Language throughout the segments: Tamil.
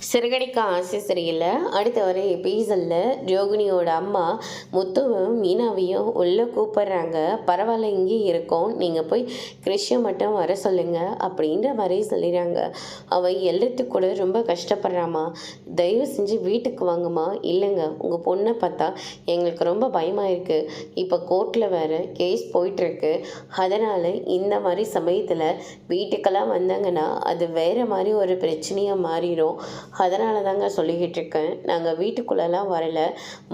சிறுகடிக்க ஆசை சரியில்ல. அடுத்த வர எபிசோடில் ரோகிணியோட அம்மா முத்துவும் மீனாவையும் உள்ளே கூப்பிட்றாங்க. பரவாயில்ல, இங்கே இருக்கோம், நீங்கள் போய் கிறிஷை மட்டும் வர சொல்லுங்க அப்படின்ற மாதிரி சொல்லிடுறாங்க. அவள் எழுறதுக்கு கூட ரொம்ப கஷ்டப்படுறாம்மா. தயவு செஞ்சு வீட்டுக்கு வாங்கம்மா. இல்லைங்க, உங்கள் பொண்ணை பார்த்தா எங்களுக்கு ரொம்ப பயமாக இருக்குது. இப்போ கோர்ட்டில் வேறு கேஸ் போயிட்டுருக்கு. அதனால் இந்த மாதிரி சமயத்தில் வீட்டுக்கெல்லாம் வந்தாங்கன்னா அது வேறு மாதிரி ஒரு பிரச்சனையாக மாறிடும். அதனால தாங்க சொல்லிக்கிட்டு இருக்கேன். நாங்கள் வீட்டுக்குள்ளெல்லாம் வரல.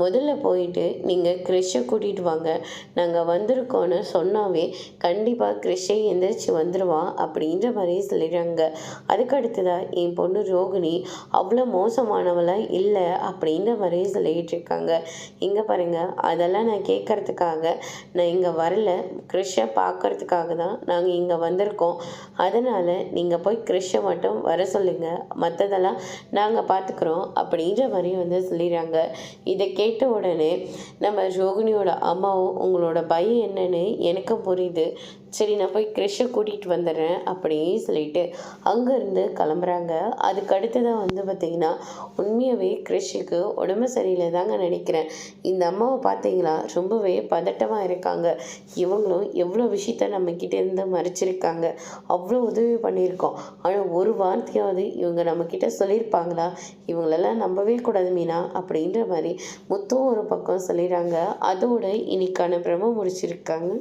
முதல்ல போயிட்டு நீங்கள் கிறிஷை கூட்டிகிட்டு வாங்க. நாங்கள் வந்திருக்கோன்னு சொன்னாவே கண்டிப்பாக கிறிஷை எந்திரிச்சு வந்துடுவான் அப்படின்ற மாதிரி சொல்லிடுறாங்க. அதுக்கு அடுத்ததாக என் பொண்ணு ரோகிணி அவ்வளோ மோசமானவளாக இல்லை அப்படின்ற மாதிரி சொல்லிக்கிட்டு இருக்காங்க. இங்கே பாருங்கள், அதெல்லாம் நான் கேட்குறதுக்காக நான் இங்கே வரல. கிறிஷை பார்க்கறதுக்காக தான் நாங்கள் இங்கே வந்திருக்கோம். அதனால் நீங்கள் போய் கிறிஷை மட்டும் வர சொல்லுங்கள், மற்றதெல்லாம் நாங்கள் பார்த்துக்குறோம் அப்படின்ற மாதிரி சொல்லிடுறாங்க. இதை கேட்ட உடனே நம்ம ரோகிணியோட அம்மாவும் உங்களோட பயம் என்னன்னு எனக்கும் புரியுது, சரி நான் போய் கிறிஷை கூட்டிகிட்டு வந்துடுறேன் அப்படின்னு சொல்லிட்டு அங்கேருந்து கிளம்புறாங்க. அதுக்கு அடுத்ததான் பார்த்திங்கன்னா உண்மையாகவே கிறிஷுக்கு உடம்பு சரியில்லை தாங்க நினைக்கிறேன். இந்த அம்மாவை பார்த்தீங்களா ரொம்பவே பதட்டமாக இருக்காங்க. இவங்களும் எவ்வளோ விஷயத்த நம்மக்கிட்ட இருந்து மறைச்சிருக்காங்க. அவ்வளோ உதவி பண்ணியிருக்கோம். ஆனால் ஒரு வார்த்தையாவது இவங்க நம்மக்கிட்ட சொல்லியிருப்பாங்களா? இவங்களெல்லாம் நம்பவே கூடாது மீனா அப்படின்ற மாதிரி முத்தும் ஒரு பக்கம் சொல்லிடுறாங்க. அதோடு இன்னைக்கான பிரம முடிச்சிருக்காங்க.